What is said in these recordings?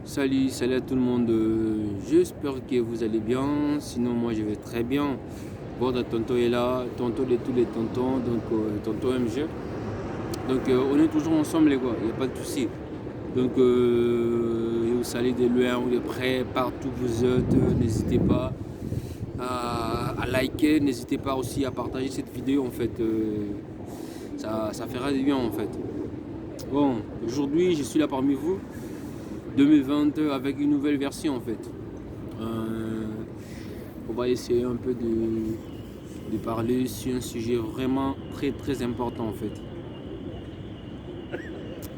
Salut à tout le monde. J'espère que vous allez bien. Sinon, moi je vais très bien. Votre tonton est là, tonton de tous les tontons, donc tonton MG. Donc, on est toujours ensemble, les gars, il n'y a pas de souci. Donc, vous salue de loin ou de près, partout où vous êtes. N'hésitez pas à liker, n'hésitez pas aussi à partager cette vidéo en fait. Ça fera du bien en fait. Bon, aujourd'hui, je suis là parmi vous. 2020 avec une nouvelle version en fait. On va essayer un peu de parler sur un sujet vraiment très important en fait.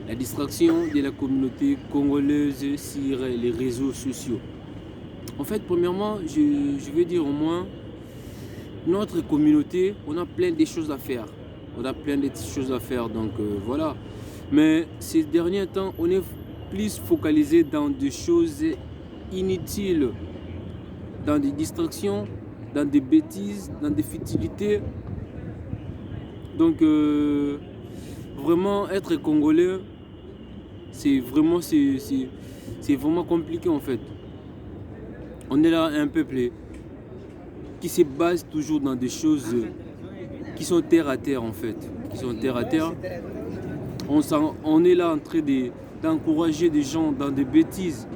La distraction de la communauté congolaise sur les réseaux sociaux. En fait, premièrement, je veux dire au moins, notre communauté, on a plein de choses à faire. Donc voilà. Mais ces derniers temps, on est plus focalisé dans des choses inutiles, dans des distractions, dans des bêtises, dans des futilités. Donc vraiment être congolais, c'est vraiment compliqué en fait. On est là un peuple qui se base toujours dans des choses qui sont terre à terre en fait. On est là en train d'encourager des gens dans des bêtises,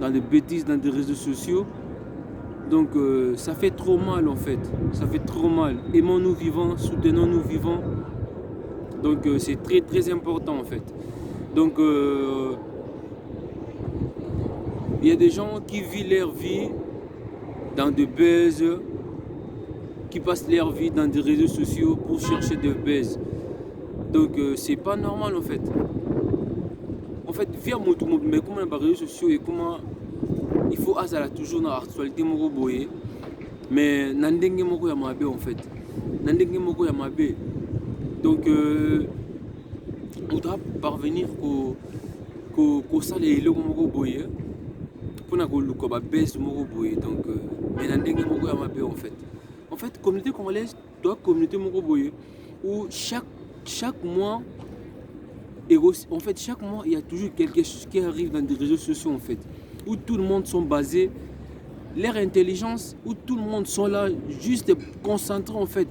dans des réseaux sociaux. Donc ça fait trop mal en fait, ça fait trop mal. Aimons-nous vivants, soutenons-nous vivants. Donc c'est très important en fait. Donc il y a des gens qui vivent leur vie dans des buzz, qui passent leur vie dans des réseaux sociaux pour chercher des buzz. Donc c'est pas normal en fait. En fait, via mon mais comment les réseaux sociaux et comment il faut azala toujours dans l'actualité moko boye. Mais nandenge moko ya mabe en fait. Nandenge moko ya mabe. Donc on doit parvenir qu'au salaire moko boye pour na ko luko ba buzz moko boye. Donc mais nandenge moko ya mabe en fait. En fait, communauté congolaise doit communauté moko boye où chaque mois, en fait, chaque mois, il y a toujours quelque chose qui arrive dans des réseaux sociaux, en fait, où tout le monde sont basés, leur intelligence, où tout le monde sont là, juste concentrés, en fait,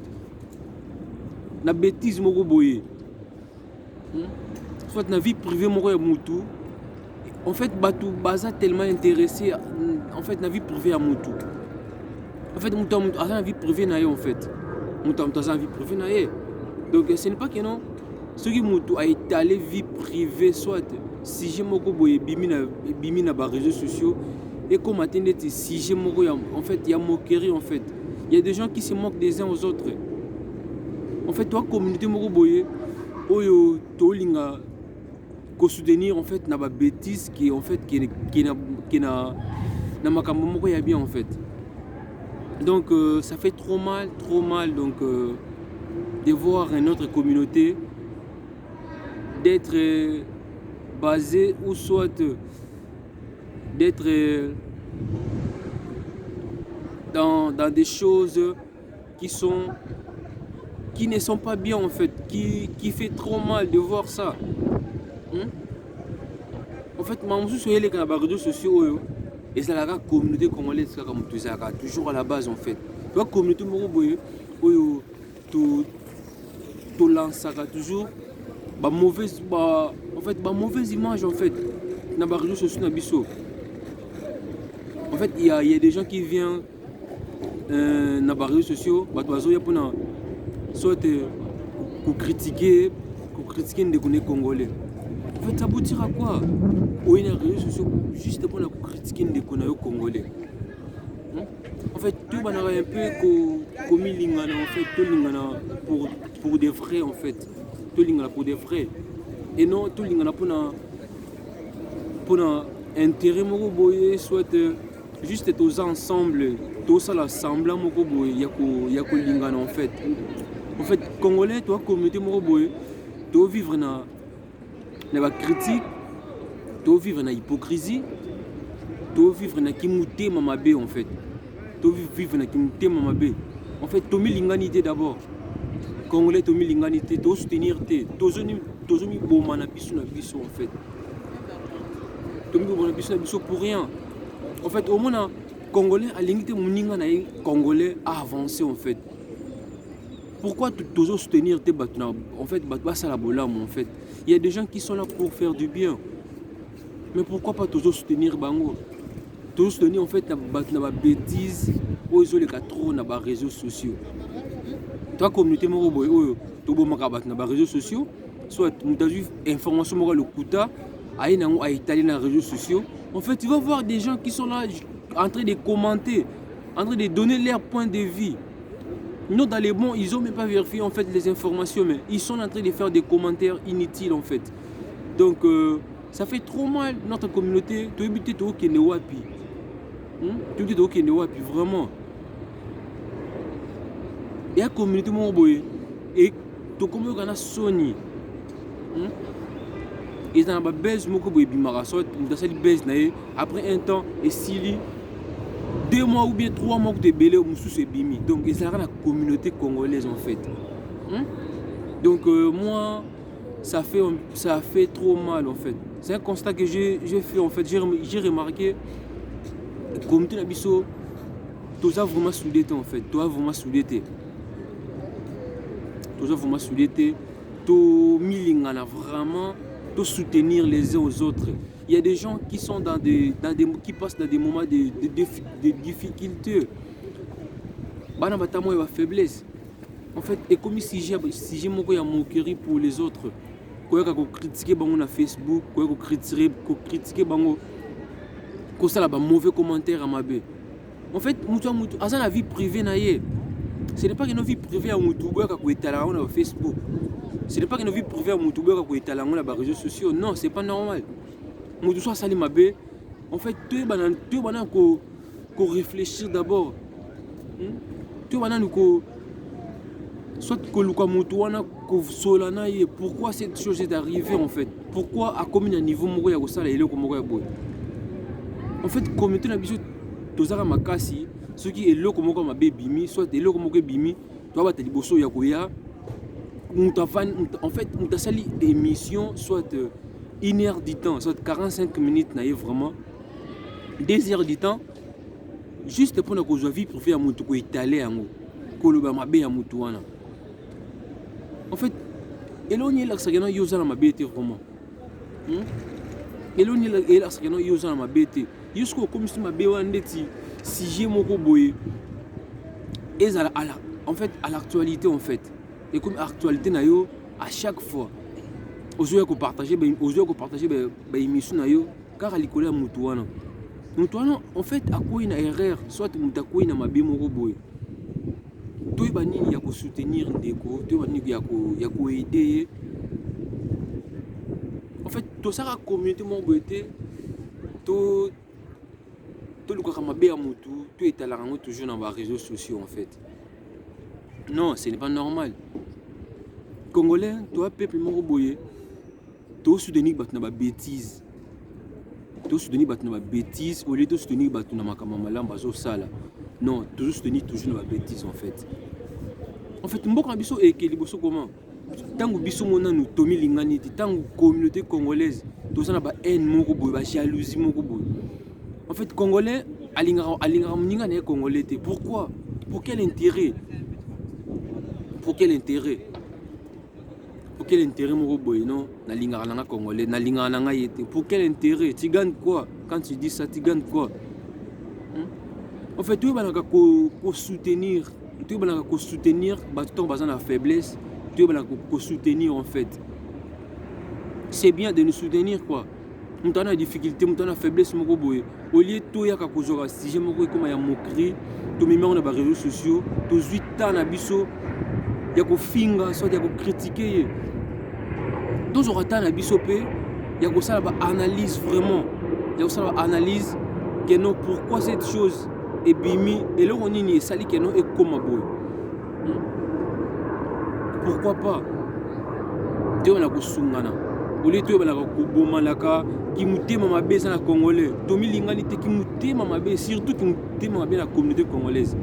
la bêtise, moko boye. Soit la vie privée, moko ya mutu. En fait, Batou Baza tellement intéressé, en fait, la vie privée à mutu. En fait, mutu a la vie privée, en fait. Mutu a la vie privée, donc ce n'est pas que non. Ce qui a étalé vie privée, soit si j'ai mon boye bimi na réseaux sociaux et comme attendez si j'ai mon en fait il y a moquerie en fait. Il y a des gens qui se moquent des uns aux autres. En fait toi communauté mon boye oyo tolinga ko soutenir en fait na ba bêtise qui en fait qui na makambo moko ya bien en fait. Donc ça fait trop mal donc de voir notre communauté d'être basée ou soit d'être dans des choses qui ne sont pas bien en fait, qui fait trop mal de voir ça. En fait, je suis allé dans les réseaux sociaux et c'est la communauté congolaise toujours à la base en fait. La communauté to lansaka toujours mauvaise image en fait na ba réseaux sociaux na biso. En fait il y a des gens qui viennent na ba réseaux sociaux bato bazoya pona soit pour critiquer des congolais. En fait ça aboutira quoi oui na réseaux sociaux juste pour critiquer des congolais. En fait tout banara un peu comme lingana en fait tout lingana pour des vrais en fait tout lingana pour des vrais et non tout lingana pour intérêt moko boye soit juste tous ensemble tout ça l'assemblage moko boye ya ko lingana en fait congolais toi communauté moko boye to vivre na ba critique to vivre na hypocrisie to vivre na kimutema mabe en fait to vivre na kimutema mabe en fait to milinganité d'abord congolais to milinganité to soutenir te tozoni bomana biso na biso en fait pour rien. En fait, au moins, Congolais, à l'unité, Congolais a avancé en fait. Pourquoi toujours soutenir tes bâtiments? En fait, en fait, il y a des gens qui sont là pour faire du bien. Mais pourquoi pas toujours soutenir Bango? Toujours soutenir en fait la bêtise aux les trop dans les réseaux sociaux. Toi, communauté Moroboy, tu as réseaux sociaux, soit tu as vu information le kuta, à Italie dans les réseaux sociaux. En fait, tu vas voir des gens qui sont là en train de commenter, en train de donner leur point de vue. Nous, dans les bons, ils n'ont même pas vérifié en fait les informations, mais ils sont en train de faire des commentaires inutiles en fait. Donc, ça fait trop mal notre communauté. Tu habites au Kenewapi. Tu habites au Kenewapi, vraiment. Et la communauté Moroboy, et tu comme on a Sony. Ils ont un buzz, après un temps, et s'il 2 mois ou bien 3 mois que tu es belé au Moussou c'est bimi. Donc ils ont la communauté congolaise en fait. Donc moi, ça fait trop mal en fait. C'est un constat que j'ai fait en fait. J'ai remarqué la communauté Nabiso, tu as vraiment soudé en fait. Tu as vraiment soudé. Tu as vraiment soudé. Tu as vraiment soutenir les uns aux autres. Il y a des gens qui sont qui passent dans des moments de difficultés. Bana batamo et faiblesse. En fait, et comme si j'ai moquerie pour les autres, quoi que critiquer bango na Facebook, quoi que critiquer bango, que ça là mauvais commentaire à ma bé. En fait, mutu asa la vie privée na ye. Ce n'est pas que nos vie privée à mutu quoi que étala na Facebook. Ce n'est pas que nos vie privée à mutu quoi que étala na les réseaux sociaux. Non, c'est pas normal. Mutu soit sali ma bé. En fait, tu es banan ko réfléchir d'abord. Tu es banan ko soit que le Kamutouana, Solana, pourquoi cette chose est arrivée en fait? Pourquoi à combien de niveau Mogoya Gosala et le Komogoya Boy? En fait, comme tu as vu, Tozara Makasi, ce qui est le Komogoya Mabé Bimi, soit le Komogoya Bimi, tu vas te liboso Yakoya. En fait, on a sali émission, soit 1 heure du temps, soit 45 minutes, vraiment 2 heures du temps, juste pour que je vie pour faire mon truc italien, Koloba Mabé Amutouana. En fait, éloigner l'accent yosa na mabete vraiment. Éloigner l'accent yosa na mabete. Jusqu'au comme si ma béwandeti si j'ai mon boye. Et en fait à l'actualité en fait. Et comme actualité na yo à chaque fois. Ozoya ko partager émission na yo car alikola mutuana. Mutuana en fait à quoi une erreur soit mutakoi na mabe moko boye. Tu es soutenir Ndeko, tu es aider. En fait, tout ça, la communauté, tu es toujours dans les réseaux sociaux en fait. Non, ce n'est pas normal. Congolais, tu as peuple Moroboye, tu es soutenir la bêtise. Tu es soutenir la bêtise, au lieu de soutenir la sala. Non, toujours soutenir la bêtise en fait. En fait, mboka biso ekeliboso comment? Tango biso mona nous tomi lingani, tango communauté congolaise, tout ça na ba haine moko boy, ba jalousie moko boy. En fait, congolais alingara mninga na congolais te. Pourquoi? Pour quel intérêt? Pour quel intérêt? Pour quel intérêt moko boy non? Na lingara na congolais, na lingara na yete. Pour quel intérêt? Tu gagnes quoi? Quand tu dis ça, tu gagnes quoi? En fait, tu vas soutenir. Tu vas soutenir, tu as la faiblesse, tu vas soutenir en fait. C'est bien de nous soutenir quoi. Nous avons des difficultés, nous avons la faiblesse. Au lieu de tout, il y a des sujets comme il y a moquerie, tu mets dans les réseaux sociaux, tu as 8 ans à biso, il y a des finga, soit il y a des critiquer. Donc, on attend à biso, il y a des analyse vraiment. Il y a des analyse que non, pourquoi cette chose et bimi et là on est sali que non et comme boy. Pourquoi pas? Tu on a ko sungana. Au lieu tu on a ko bomalaka qui mutema mabe na congolais. Tomi lingani te qui mutema mabe surtout qui mutema mabe la communauté congolaise.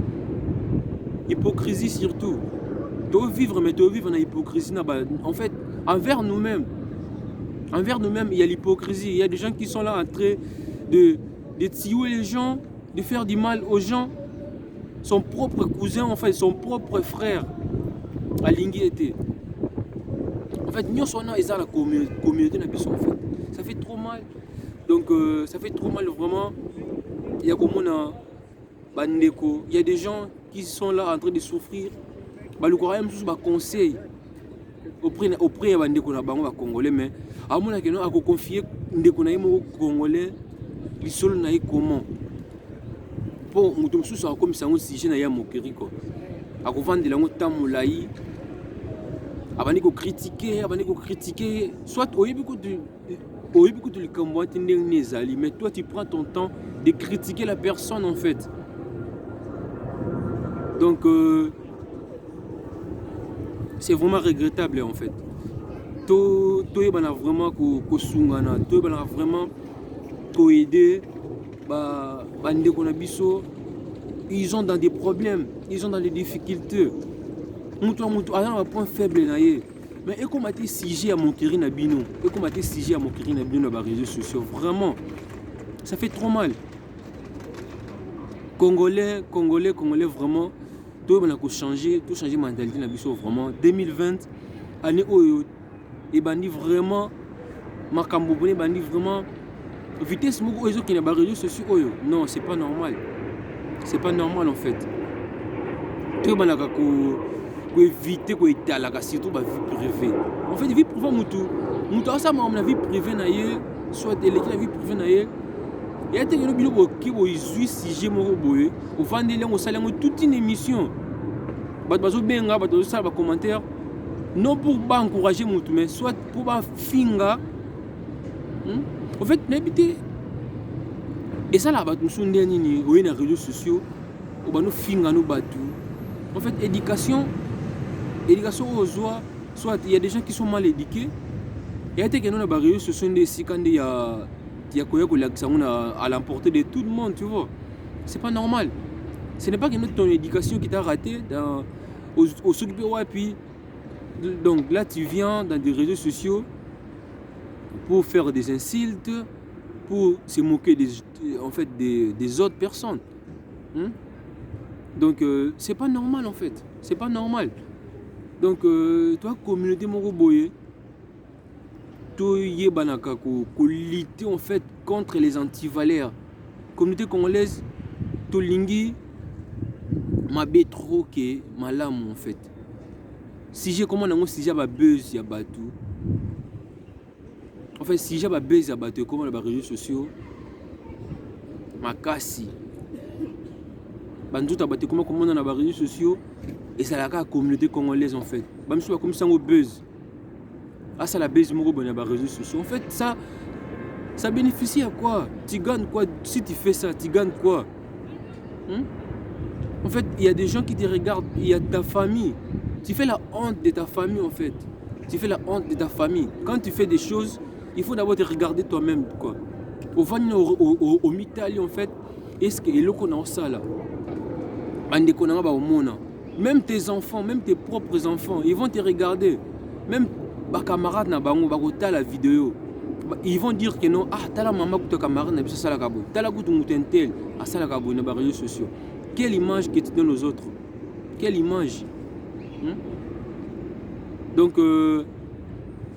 Hypocrisie surtout. Tu veux vivre mais tu veux vivre dans hypocrisie en fait envers nous-mêmes. Envers nous-mêmes, il y a l'hypocrisie. Il y a des gens qui sont là en train de tuer les gens, de faire du mal aux gens. Son propre cousin, en fait, son propre frère, Alingi était. En fait, nous sommes dans la communauté, en fait. Ça fait trop mal. Donc, ça fait trop mal, vraiment. Il y a comme on Bandeko. Il y a des gens qui sont là en train de souffrir. Le courage même sous conseil auprès de Bandeko na bango congolais, mais à mon avis, on a confié Ndeko na yemo congolais, les sols na comment. Pour nous tous ça comme ça on sujet na ya mokeri ko. A ko vendre lango tamulayi. Abandi ko critiquer, soit au début que tu le combattes nezali, mais toi tu prends ton temps de critiquer la personne en fait. Donc c'est vraiment regrettable en fait. Toi bana vraiment ko sungana, toi bana vraiment ko aider bande ko na biso, ils sont dans des problèmes, ils sont dans des difficultés. Mutu a un point faible na ye. Mais et comment tu sujet à mon kiri na bino, et comment tu sujet à mon kiri na bino na réseaux sociaux, vraiment ça fait trop mal. Congolais vraiment tout bana ko changer, tout changer mentalité na biso vraiment 2020 année oyo et bandi vraiment makambo boni bandi vraiment vitesse moko oyo qui na réseaux sociaux oyo. Non, c'est pas normal. C'est pas normal en fait. Tout bana ko éviter ko étaler surtout ba vie privée. En fait vie privée mutu asa ma vie privée na ye, soit la vie privée na ye. Il y a des gens qui ont sujet moko boye, au vandele on sala toute une émission. Bazo benga bazo ça ba commentaire non pour pas encourager mutu mais soit pour ba finga. En fait n'habiter et ça là ba tusonde nini oye na réseaux sociaux ou ba no finga no batu. En fait éducation aux oies, soit il y a des gens qui sont mal éduqués. Il y a des gens qui réseaux sociaux quand il y a à l'emporter de tout le monde, tu vois. C'est pas normal. Ce n'est pas que ton éducation qui t'a raté au Soukbéwa, puis donc là tu viens dans des réseaux sociaux pour faire des insultes, pour se moquer des autres personnes. Donc c'est pas normal en fait. C'est pas normal. Donc toi communauté moko boye to yebanaka ko lutter en fait contre les antivaleurs. Communauté congolaise to lingi mabe trop que malamu en fait. Si j'ai comment nango si j'ai ba buzz ya batu. En fait si j'ai ba buzz ya batu comment les réseaux sociaux makasi. Banduta batu comment on a na réseaux sociaux. Et c'est la communauté congolaise en fait. Même si comme ça on buzz. Ah ça la buzz moko bon na réseaux sociaux. En fait ça bénéficie à quoi? Tu gagnes quoi si tu fais ça? Tu gagnes quoi? En fait, il y a des gens qui te regardent, il y a ta famille. Tu fais la honte de ta famille en fait. Tu fais la honte de ta famille. Quand tu fais des choses, il faut d'abord te regarder toi-même quoi. Au Mitali en fait, est-ce que le qu'on a ça là? Bande konanga ba omona. Même tes enfants, même tes propres enfants, ils vont te regarder. Même les camarades na bango bakota la vidéo. Ils vont dire que non, ah tala maman que ton camarade na biso sala kabo. Tala kutu mutentel a sala kabo na réseaux sociaux. Quelle image que tu donnes aux autres? Quelle image? Donc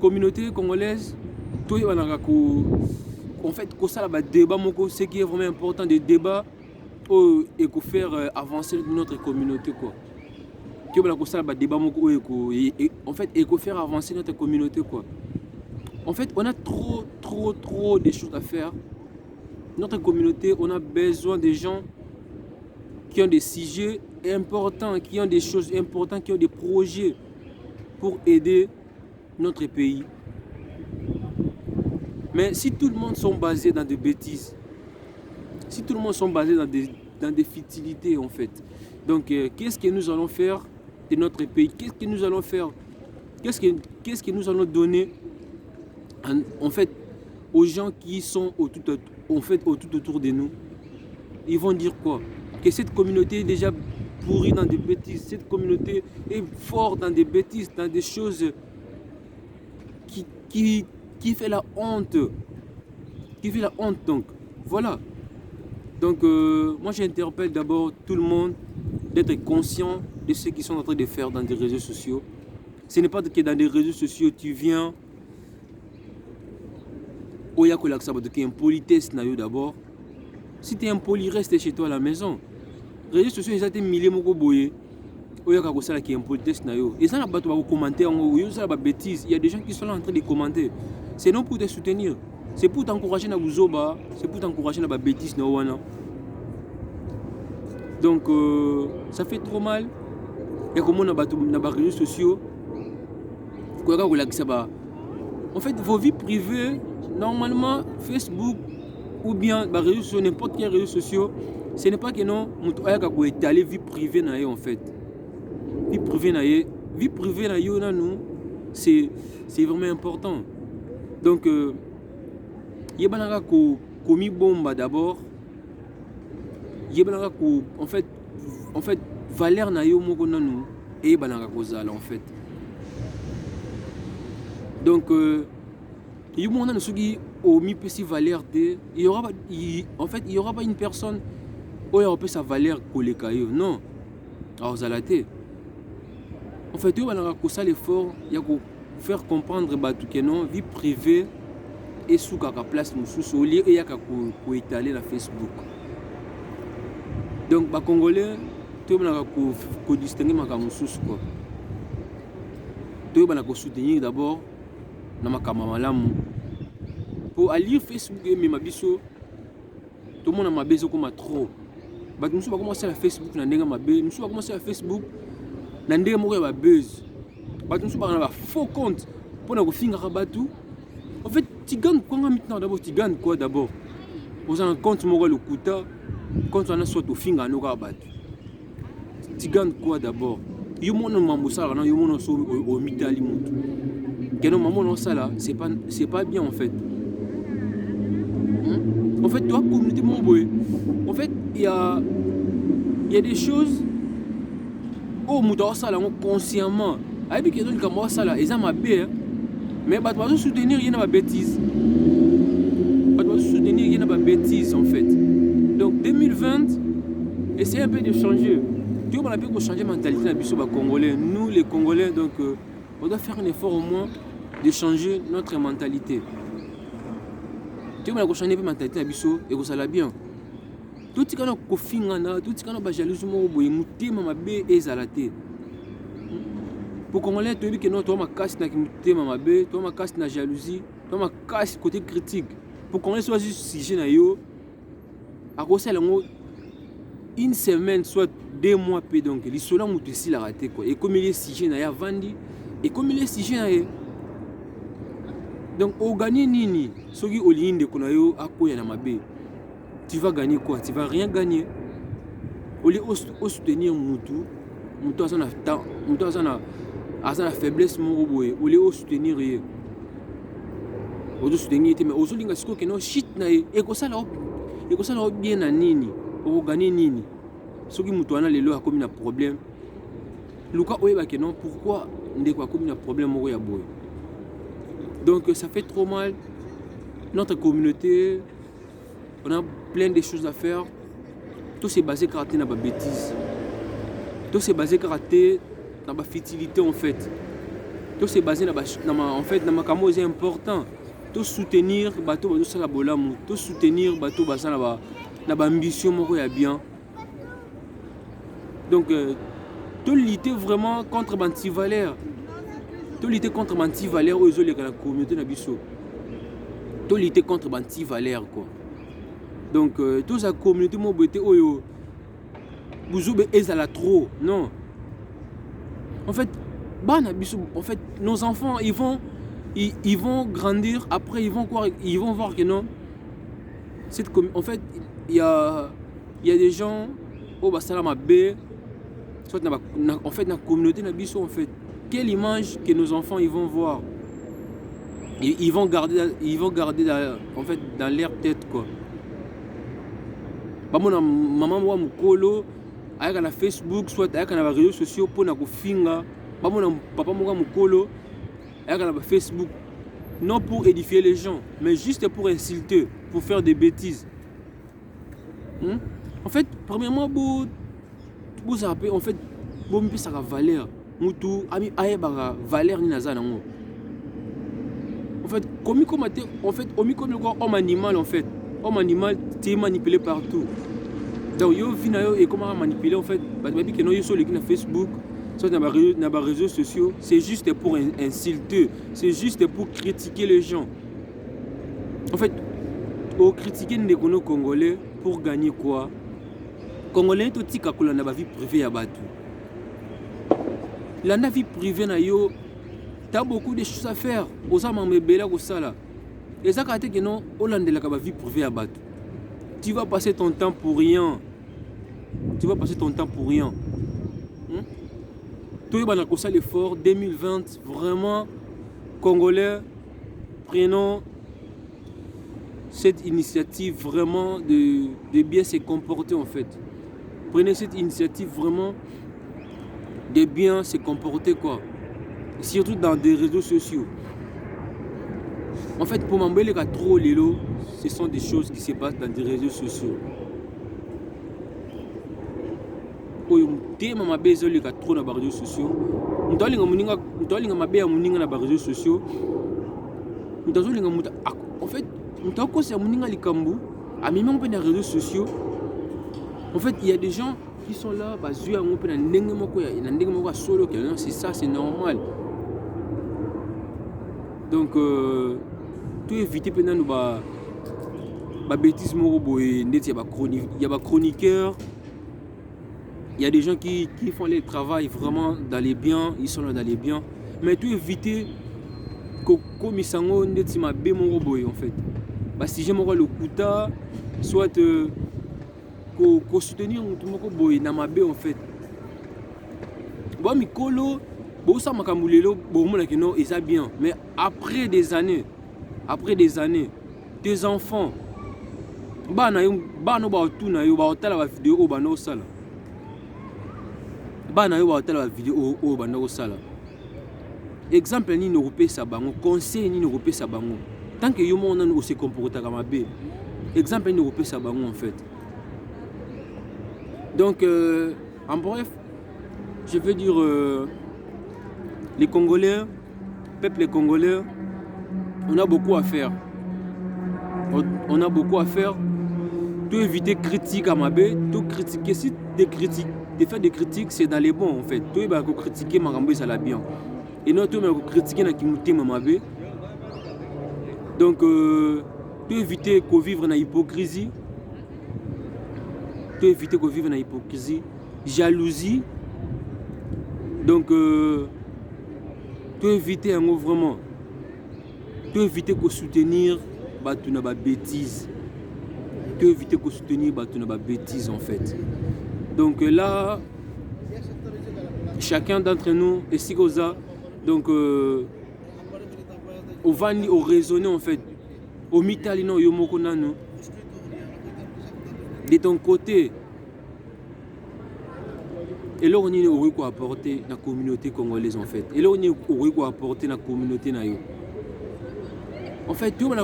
communauté congolaise, toi en fait que ça là débat moko, ce qui est vraiment important des débats et qu'on faire avancer notre communauté quoi. En fait, et faire avancer notre communauté quoi. En fait, on a trop de choses à faire. Notre communauté, on a besoin des gens qui ont des sujets importants, qui ont des choses importantes, qui ont des projets pour aider notre pays. Mais si tout le monde sont basés dans des bêtises, si tout le monde sont basés dans des futilités en fait, donc qu'est-ce que nous allons faire de notre pays? Qu'est-ce que nous allons faire? Qu'est-ce que nous allons donner en fait aux gens qui sont tout autour de nous? Ils vont dire quoi? Que cette communauté est déjà pourrie dans des bêtises, cette communauté est forte dans des bêtises, dans des choses qui qui fait la honte. Qui fait la honte, donc. Voilà. Donc, moi, j'interpelle d'abord tout le monde d'être conscient de ce qu'ils sont en train de faire dans des réseaux sociaux. Ce n'est pas que dans des réseaux sociaux, tu viens... Oya kolaksa bato qui est impolitesse na yo d'abord. Si tu es impoli, reste chez toi à la maison. Les réseaux sociaux, ils ont été milliers moko boye. Oya kakosala qui est impolitesse na yo. Et ça, bato va commenter en haut. Ça, bêtise. Il y a des gens qui sont là en train de commenter. C'est non pour te soutenir. C'est pour t'encourager na buzoba. C'est pour t'encourager na ba bêtise na wana. Donc, ça fait trop mal. Il y a comment na ba réseaux sociaux. Koya kolaksa ba. En fait, vos vies privées, normalement, Facebook ou bien les réseaux sociaux, n'importe quel réseau social, ce n'est pas que non, on étaler vie privée na en fait. Vie privée na yo na nous, c'est vraiment important. Donc, yebanaka ko komi bomba d'abord. Yebanaka ko en fait valeur na yo moko na nous et yebanaka ko zala en fait. Donc, il y aura pas une personne où il y aura sa valeur collée. Non. Alors, ça l'a été. En fait, il y a l'effort, il y a faire comprendre que non, vie privée et sous la place au lieu et il y a étaler la Facebook. Donc, les Congolais, tout le monde a distinguer ma camusous quoi. Tout le monde a soutenir d'abord. Pour aller Facebook et même abisso, tout le monde a ma besoin comme trop. Nous sommes commencé à Facebook, nous sommes commencé à Facebook, nous avons un buzz. Nous sommes un faux compte pour nous finir à tout. En fait, tu gagnes quoi maintenant d'abord? Tu gagnes quoi d'abord? Vous avez un compte le kuta, quand on a soit au finger à nous rabattre. Tu gagnes quoi d'abord? Yo mon maman ça là, yo mon so au mitali mutu. Que non maman ça là, c'est pas bien en fait. En fait, toi communauté mon boy. En fait, il y a des choses oh muta ça là consciemment. Aïe que donc comme ça là, ils ont ma bé mais bah tu soutenir il y a ma bêtise. Bah tu soutenir il y a ma bêtise en fait. Donc 2020 essayez un peu de changer. On a bien changer la mentalité des Congolais. Nous, les Congolais, donc, on doit faire un effort au moins de changer notre mentalité. On a changer la mentalité des et ça va bien. Tout ce qu'on a fait, tout ce qu'on a jalousie, pour Congolais, tu as dit que non, tu as casse na casse na jalousie, tu as casse côté critique. Pour Congolais, soit juste sujet na yo, à cause de une semaine, soit 2 mois, donc les sols ont aussi la raté quoi. Et comme il est si jeune, il y a vendu. Et comme il est si jeune, donc au gagner nini, ce qui au ligne de konayo à quoi na mabe. Tu vas gagner quoi? Tu vas rien gagner. Au lieu de soutenir Moutou a son temps, Moutou a son faiblesse mon boy. Au lieu de soutenir rien. Au lieu de soutenir mais au lieu de ce que non shit na et que ça là bien na nini. Au gagner nini. Ce qui m'a les lois comme un problème. Luka oye que non pourquoi ndé quoi comme un problème au boy. Donc ça fait trop mal. Notre communauté, on a plein de choses à faire. Tout c'est basé karaté na ba bêtise. Tout c'est basé karaté na ba futilité en fait. Tout c'est basé na en fait na makamo c'est important. Tout soutenir bateau bateau ça la bolamu. Tout soutenir bateau basa na ba ambition moko ya bien. Donc, tout lutter vraiment contre l'anti-valeur. Tout lutter contre l'anti-valeur aux autres de la communauté Nabiso. Tout lutter contre l'anti-valeur quoi. Donc, toute la communauté m'a beauté oyo. Bouzoube est à la trop. Non. En fait, en fait, nos enfants, ils vont grandir. Après, ils vont voir que non. En fait, il y a des gens au Bassalama B. En fait, dans la communauté, en fait, quelle image que nos enfants ils vont voir, ils vont garder en fait, dans leur tête quoi. Maman moi mukolo, avec la Facebook, soit avec les réseaux sociaux pour na kofinga. Papa moi mukolo, avec la Facebook, non pour édifier les gens, mais juste pour insulter, pour faire des bêtises. En fait, premièrement, vous savez, en fait, vous me ça valeur. Mutu, ami aye baga valeur ni naza nango. En fait, comme le homme animal en fait, homme animal, tu es manipulé partout. Donc yo vina et comment manipuler en fait, parce que nous sur les Facebook, sur les réseaux sociaux, c'est juste pour insulter, c'est juste pour critiquer les gens. En fait, au critiquer les Congolais pour gagner quoi? Congolais tout tika ko na ba vie privée ya batu. La vie privée na yo, t'as beaucoup de choses à faire. Osama mebela ko sala. Et ça quand que non, Hollande la ba vie privée ya batu. Tu vas passer ton temps pour rien. Tu vas passer ton temps pour rien. Toi, il y a l'effort 2020, vraiment, Congolais, prenons cette initiative vraiment de bien se comporter en fait. Prenez cette initiative vraiment de bien se comporter quoi. Surtout dans des réseaux sociaux. En fait, pour m'embêter les trop lilo, ce sont des choses qui se passent dans des réseaux sociaux. Tema mabe ezoleka trop na réseaux sociaux. Mutalinga mabe ya muninga na réseaux sociaux. Mutazolinga muta en fait, mutako c'est muninga likambu, amima mpe na réseaux sociaux. En fait, il y a des gens qui sont là bazu yango pe na ndenge moko ya na ndenge moko solo que c'est ça, c'est normal. Donc tout éviter pendant nous ba bêtises moko boye ndeti ya ba chroniqueur. Il y a des gens qui font le travail vraiment dans les biens, ils sont là dans les biens. Mais tout éviter que comme ils sont ndeti mabe moko boye en fait. Si j'aime le kuta, soit ko soutenir mutu moko boye na mabe en fait. Bon mikolo bo sa makamulelo bo mona que non, ça bien. Mais après des années, tes enfants bana ba tuna yo ba tala ba vidéo ba no sala. Bana yo ba tala ba vidéo ba no sala. Exemple ni no repesa bango, conseil ni no repesa bango. Tant que yo mona no se comporta comme mabe. Exemple ni no repesa bango en fait. Donc en bref, je veux dire les Congolais, peuple congolais, on a beaucoup à faire. On a beaucoup à faire. Tout éviter critique à Mabé, tout critiquer. Si de faire des critiques, c'est dans les bons en fait. Tout va critiquer Marambé, ça l'a bien. Et non, tout va critiquer na Kimouté Mabé. Donc, tout éviter qu'on vive dans l'hypocrisie. Tout éviter qu'on vive dans l'hypocrisie. Jalousie. Donc, tout éviter un mot vraiment. Tout éviter qu'on soutenir. Tu n'as pas bêtise. Tu éviter de soutenir, tu n'as pas bêtise en fait. Donc là, chacun d'entre nous, et si ça, donc on va raisonner en fait. Au mitalino yomoko nano. De ton côté, et là on aurait quoi apporter la communauté congolaise en fait. Et là on aurait quoi apporter la communauté nayo. En fait, tout le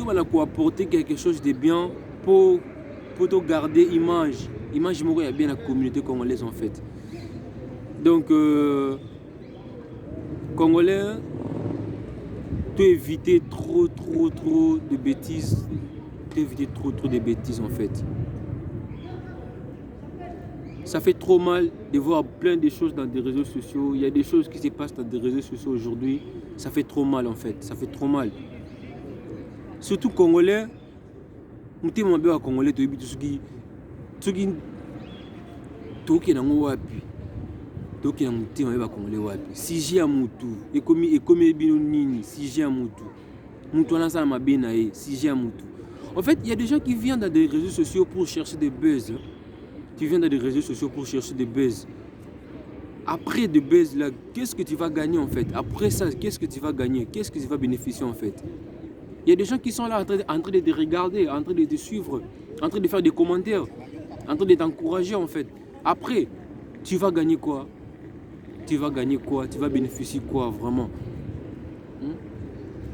monde a apporter quelque chose de bien pour te garder image il y a bien la communauté congolaise en fait. Donc Congolais, tu éviter trop de bêtises, en fait. Ça fait trop mal de voir plein de choses dans des réseaux sociaux. Il y a des choses qui se passent dans des réseaux sociaux aujourd'hui. Ça fait trop mal en fait, ça fait trop mal. Surtout Congolais, nous sommes bien Congolais, tu es wapi. Tu es Congolais wapi. Si j'ai un moutou, et comme nini, si j'ai un moutou, moutou na ça ma benae, si j'ai un moutou. En fait, il y a des gens qui viennent dans des réseaux sociaux pour chercher des buzz. Tu viens dans des réseaux sociaux pour chercher des buzz. Après des buzz là, qu'est-ce que tu vas gagner en fait? Après ça, qu'est-ce que tu vas gagner? Qu'est-ce que tu vas bénéficier en fait? Il y a des gens qui sont là en train de te regarder, en train de te suivre, en train de faire des commentaires, en train de t'encourager en fait. Après, tu vas gagner quoi? Tu vas gagner quoi? Tu vas bénéficier quoi vraiment?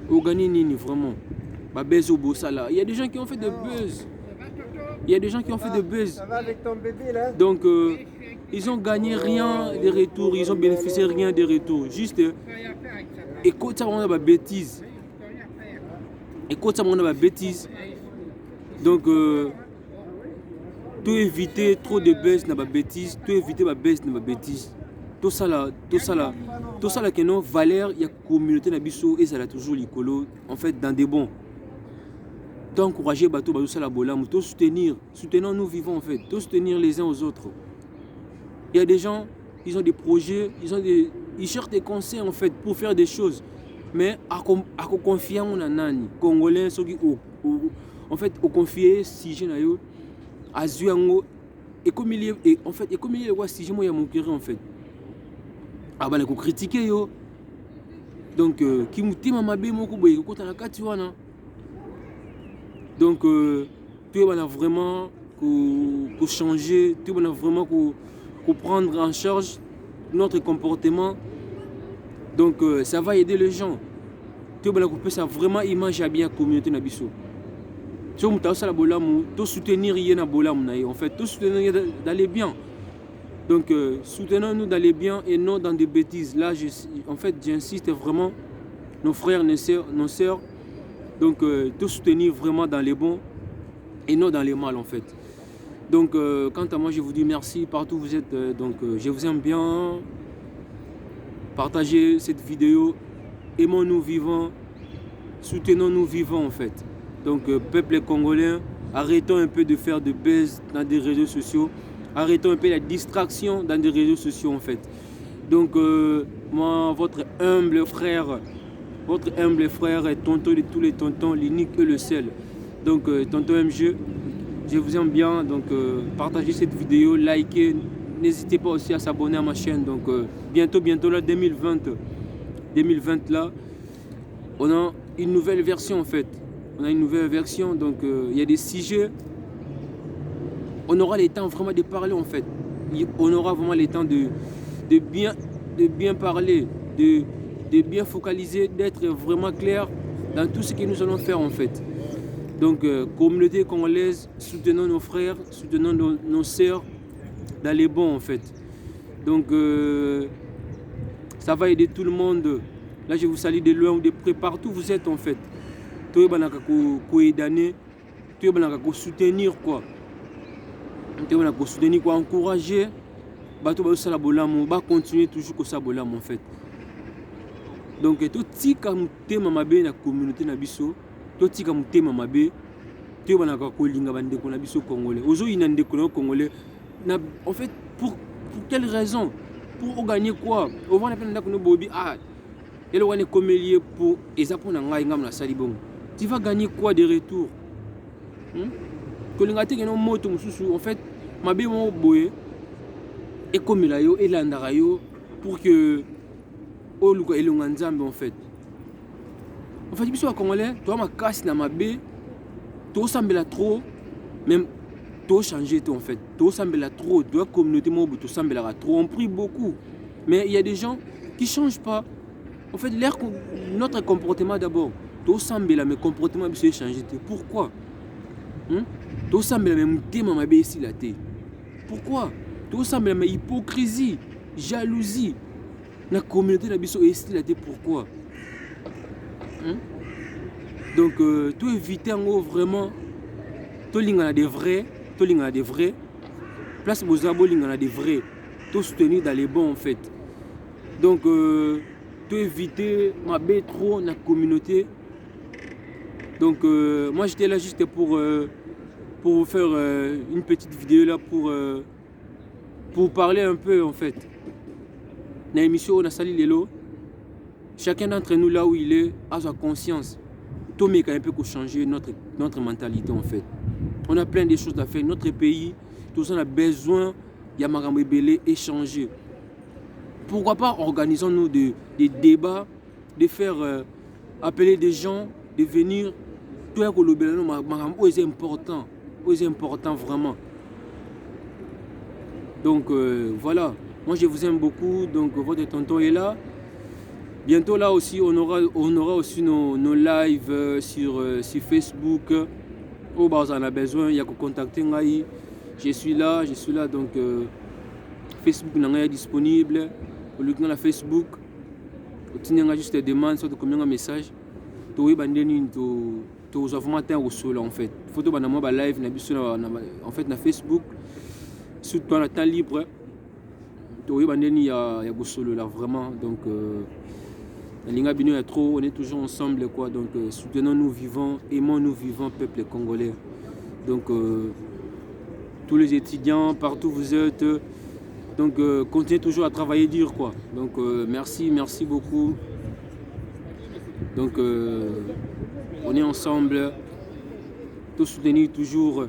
Au gagné nini vraiment. Bah buzz au bossa là. Il y a des gens qui ont fait de buzz. Il y a des gens qui ont fait de buzz. Ça va avec ton bébé là? Donc ils ont gagné rien des retours, ils ont bénéficié rien des retours. Juste écoute ça on a ma bêtise. Écoute ça on a ma bêtise. Donc tout éviter trop de buzz dans ma bêtise, tout éviter ma buzz dans ma bêtise. Tout ça là que non valeur il y a communauté na biso et ça là toujours l'écolo en fait dans des bons. Tout encourager bateau ça la bolam, tout soutenir, soutenons nous vivons en fait, tout soutenir les uns aux autres. Il y a des gens, ils ont des projets, ils cherchent des conseils en fait pour faire des choses. Mais à confier en nani, congolais ceux qui en fait au confier si je n'ai à zuango et comme il est en fait et comme il est si je moi mon cœur en fait. Ah bah ko critiquer yo. Donc qui mutima mabe moko boye ko ta na kati wana. Donc tu vas vraiment changer, tu vas vraiment prendre en charge notre comportement. Donc ça va aider les gens. Tu vas couper ça vraiment image à bien communauté na biso. Tu vas ça la bolamu, tu soutenir yena bolamu na en fait, tu soutenir d'aller bien. Donc soutenons-nous dans les biens et non dans des bêtises. Là en fait j'insiste vraiment nos frères, nos sœurs. Donc tout soutenir vraiment dans les bons et non dans les mal en fait. Donc quant à moi je vous dis merci partout où vous êtes. Donc je vous aime bien. Partagez cette vidéo. Aimons-nous vivants. Soutenons-nous vivants en fait. Donc peuple congolais, arrêtons un peu de faire de buzz dans des réseaux sociaux. Arrêtons un peu la distraction dans des réseaux sociaux en fait. Donc moi, votre humble frère et tonton de tous les tontons, l'unique et le seul. Donc tonton MG, je vous aime bien. Donc partagez cette vidéo, likez. N'hésitez pas aussi à s'abonner à ma chaîne. Donc bientôt là 2020 là, on a une nouvelle version en fait. On a une nouvelle version. Donc il y a des sujets. On aura le temps vraiment de parler en fait. On aura vraiment le temps de bien parler, de bien focaliser, d'être vraiment clair dans tout ce que nous allons faire en fait. Donc communauté congolaise, soutenons nos frères, soutenons nos sœurs dans les bons en fait. Donc ça va aider tout le monde. Là je vous salue de loin ou de près, partout où vous êtes en fait. Tout le monde a soutenir quoi. On a soutenir quoi, encourager bato ba sala bolamu ba continuer toujours ko sa bolamu en fait. Donc tout tika mutema mabe na communauté na biso, tout tika mutema mabe, tu bana ka ko linga bande ko na biso congolais. Ozo ina ndeko congolais na en fait pour quelle raison? Pour gagner quoi? On va appeler ndako no bobi ah. Et le wane comelier pour ezapo na ngai ngam na sali bongo. Tu vas gagner quoi de retour? En fait, ma bé mon boye et comme il a yo et l'andarayo pour que au luka et l'onganzambe en fait. En fait, biso congolais, toi ma casse na ma bé, toi sambela trop, même toi changer tout en fait. Toi sambela trop, toi communauté mo toi sambela trop. On prie beaucoup, mais il y a des gens qui changent pas. En fait, notre comportement d'abord, toi sambela mais comportement biso changer. Pourquoi? Tout ça mais même thème ma ici la tête. Pourquoi? Tout ça mais hypocrisie, jalousie. La communauté la biso ici la tête pourquoi? Donc tout éviter en gros vraiment tout linga des vrais, tout linga des vrais. Place bozabo linga des vrais. Tout soutenir dans les bons en fait. Donc tout éviter ma bé trop la communauté. Donc moi j'étais là juste pour vous faire une petite vidéo là pour parler un peu en fait. Dans l'émission on a sali lelo. Chacun d'entre nous là où il est a sa conscience. Tout mais quand un peu changer notre mentalité en fait. On a plein de choses à faire. Notre pays, tout ça on a besoin de Magambo Belé échanger. Pourquoi pas organisons-nous des débats, de faire appeler des gens, de venir. Tout est important. C'est important vraiment. Donc voilà, moi je vous aime beaucoup. Donc votre tonton est là. Bientôt là aussi, on aura aussi nos lives sur Facebook. Oh, bah, on a besoin, il y a que contacter Ngai. Je suis là, donc Facebook est disponible. Au lieu de la Facebook, tu as juste des demandes, soit de combien un message. Tu as bandeni tu as vraiment atteint au sol en fait. Photo banamo ba live en fait na Facebook. Sur toi temps libre. Tu as bandeni ya solo là vraiment donc Linga Bino est trop, on est toujours ensemble quoi. Donc soutenons-nous vivants, aimons-nous vivants, peuple congolais. Donc tous les étudiants, partout vous êtes, donc continuez toujours à travailler dur quoi. Donc merci beaucoup. Donc on est ensemble, tout soutenir toujours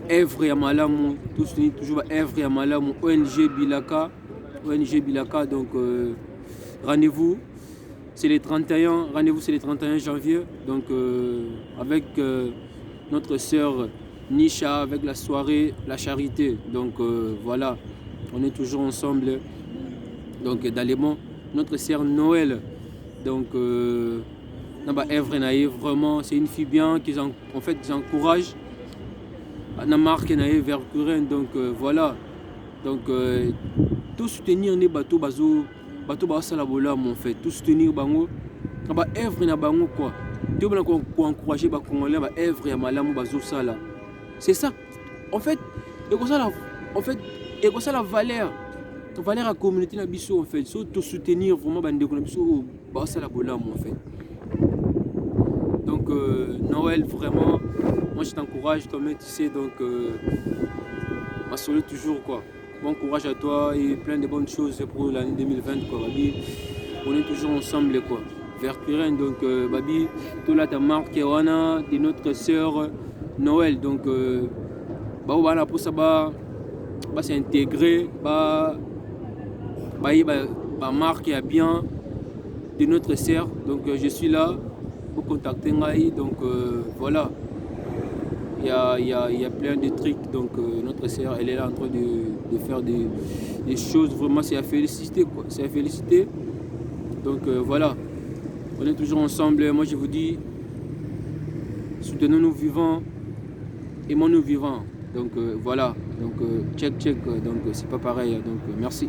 Evre Yamalamu, tout soutenir toujours Evre Yamalamu, ONG Bilaka, donc rendez-vous, c'est les 31, c'est les 31 janvier, donc avec notre sœur Nisha, avec la soirée, la charité, donc voilà, on est toujours ensemble, donc dans notre sœur Noël, donc Evre Naïe, vraiment, c'est une fille bien, qui en fait, j'encourage, na marque Naïe vers Kuren, donc voilà, donc tout soutenir les bateaux, bateau basala bolamu en fait, tout soutenir bango ba œuvre na bango quoi. Tu veux encourager ba congolais ba œuvre ya malamu bazo sala. C'est ça. En fait, et comme ça la valeur à communauté na biso en fait, so tout soutenir vraiment bande ko na biso basala bolamu en fait. Donc Noël vraiment, moi je t'encourage toi-même tu sais donc ma solo toujours quoi. Bon courage à toi et plein de bonnes choses pour l'année 2020 quoi, Babi. On est toujours ensemble quoi. Vers Purin, donc Babi, tout là ta marque Wana de notre sœur Noël. Donc voilà pour ça s'intégrer, marque est bien de notre sœur. Donc je suis là pour contacter Ngai. Donc voilà. Il y a plein de trucs, donc notre sœur elle est là en train de faire des choses, vraiment c'est à féliciter quoi, c'est à féliciter. Donc voilà, on est toujours ensemble, moi je vous dis, soutenons-nous vivants, aimons-nous vivants, donc voilà, donc check, donc c'est pas pareil, donc merci.